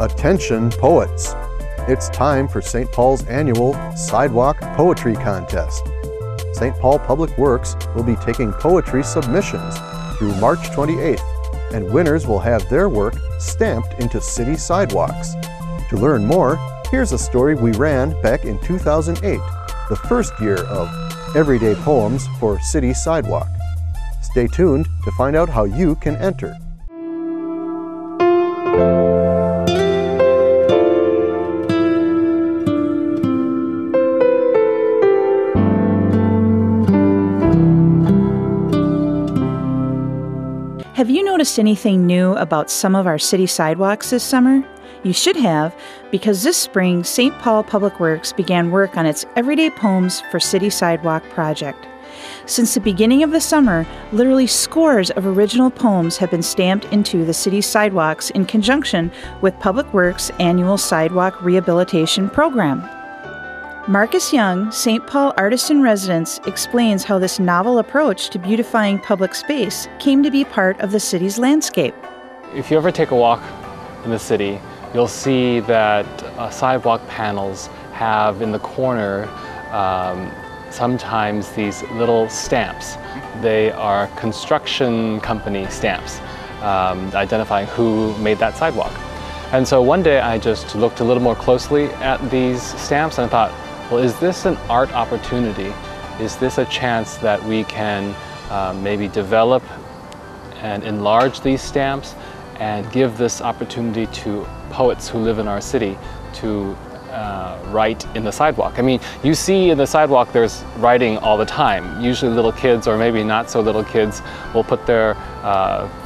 Attention poets! It's time for St. Paul's annual Sidewalk Poetry Contest. St. Paul Public Works will be taking poetry submissions through March 28th, and winners will have their work stamped into city sidewalks. To learn more, here's a story we ran back in 2008, the first year of Everyday Poems for City Sidewalk. Stay tuned to find out how you can enter. Have you noticed anything new about some of our city sidewalks this summer? You should have, because this spring, St. Paul Public Works began work on its Everyday Poems for City Sidewalk project. Since the beginning of the summer, literally scores of original poems have been stamped into the city's sidewalks in conjunction with Public Works' annual Sidewalk Rehabilitation Program. Marcus Young, St. Paul Artist-in-Residence, explains how this novel approach to beautifying public space came to be part of the city's landscape. If you ever take a walk in the city, you'll see that sidewalk panels have in the corner sometimes these little stamps. They are construction company stamps identifying who made that sidewalk. And so one day I just looked a little more closely at these stamps and I thought, well, is this an art opportunity? Is this a chance that we can maybe develop and enlarge these stamps and give this opportunity to poets who live in our city to write in the sidewalk? I mean, you see in the sidewalk there's writing all the time. Usually little kids, or maybe not so little kids, will put their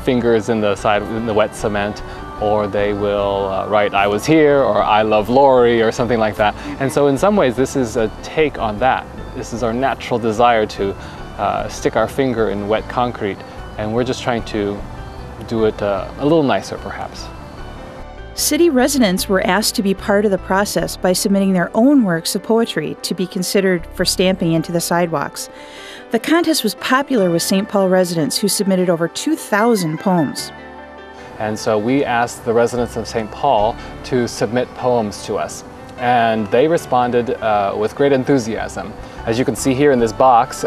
fingers in the wet cement, or they will write "I was here" or "I love Lori" or something like that. And so in some ways this is a take on that. This is our natural desire to stick our finger in wet concrete, and we're just trying to do it a little nicer perhaps. City residents were asked to be part of the process by submitting their own works of poetry to be considered for stamping into the sidewalks. The contest was popular with St. Paul residents who submitted over 2,000 poems. And so we asked the residents of St. Paul to submit poems to us. And they responded with great enthusiasm. As you can see here in this box,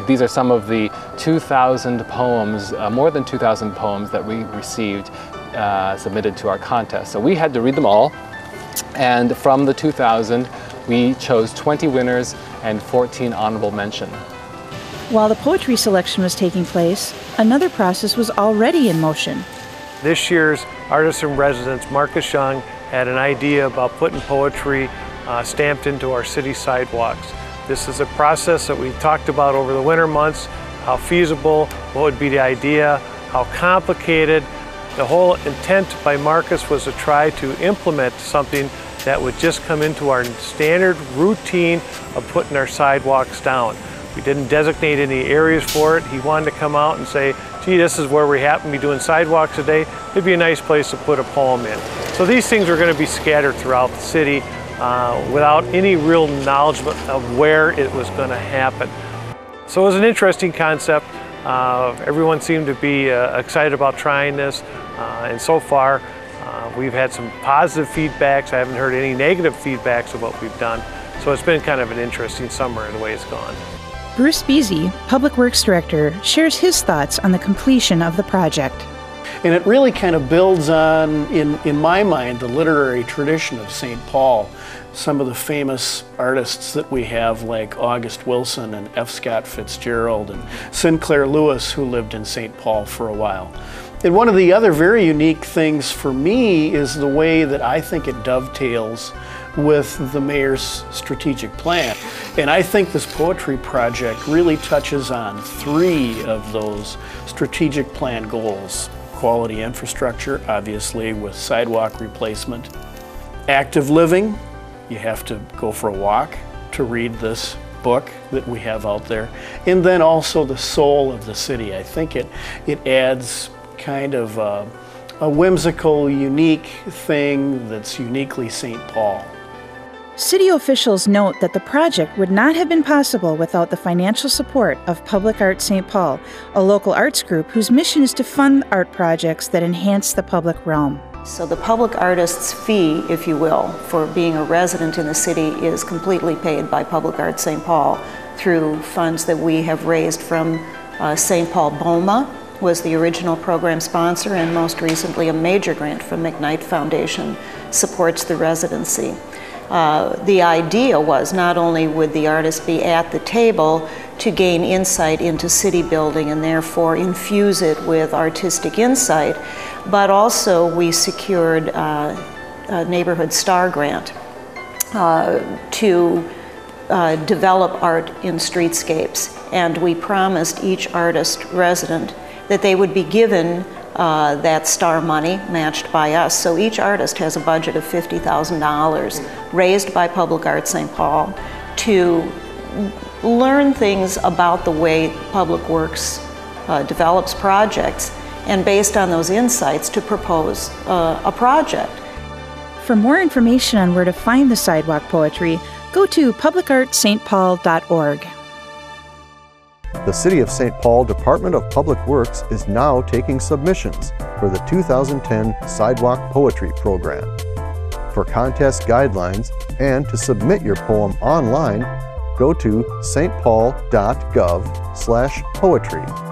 these are some of the 2,000 poems, more than 2,000 poems that we received submitted to our contest. So we had to read them all. And from the 2,000, we chose 20 winners and 14 honorable mention. While the poetry selection was taking place, another process was already in motion. This year's Artist-in-Residence, Marcus Young, had an idea about putting poetry stamped into our city sidewalks. This is a process that we talked about over the winter months, how feasible, what would be the idea, how complicated. The whole intent by Marcus was to try to implement something that would just come into our standard routine of putting our sidewalks down. We didn't designate any areas for it. He wanted to come out and say, gee, this is where we happen to be doing sidewalks today. It'd be a nice place to put a poem in. So these things are going to be scattered throughout the city without any real knowledge of where it was going to happen. So it was an interesting concept. Everyone seemed to be excited about trying this, and so far we've had some positive feedbacks. I haven't heard any negative feedbacks of what we've done. So it's been kind of an interesting summer in the way it's gone. Bruce Beasy, Public Works Director, shares his thoughts on the completion of the project. And it really kind of builds on, in my mind, the literary tradition of St. Paul. Some of the famous artists that we have, like August Wilson and F. Scott Fitzgerald and Sinclair Lewis, who lived in St. Paul for a while. And one of the other very unique things for me is the way that I think it dovetails with the mayor's strategic plan. And I think this poetry project really touches on 3 of those strategic plan goals. Quality infrastructure, obviously, with sidewalk replacement. Active living, you have to go for a walk to read this book that we have out there. And then also the soul of the city. I think it adds kind of a whimsical, unique thing that's uniquely St. Paul. City officials note that the project would not have been possible without the financial support of Public Art St. Paul, a local arts group whose mission is to fund art projects that enhance the public realm. So the public artist's fee, if you will, for being a resident in the city is completely paid by Public Art St. Paul through funds that we have raised from St. Paul BOMA, was the original program sponsor, and most recently a major grant from McKnight Foundation supports the residency. The idea was not only would the artist be at the table to gain insight into city building and therefore infuse it with artistic insight, but also we secured a Neighborhood Star Grant to develop art in streetscapes. And we promised each artist resident that they would be given that STAR money matched by us. So each artist has a budget of $50,000 raised by Public Art St. Paul to learn things about the way Public Works develops projects, and based on those insights to propose a project. For more information on where to find the sidewalk poetry, go to publicartstpaul.org. The City of St. Paul Department of Public Works is now taking submissions for the 2010 Sidewalk Poetry Program. For contest guidelines and to submit your poem online, go to stpaul.gov/poetry.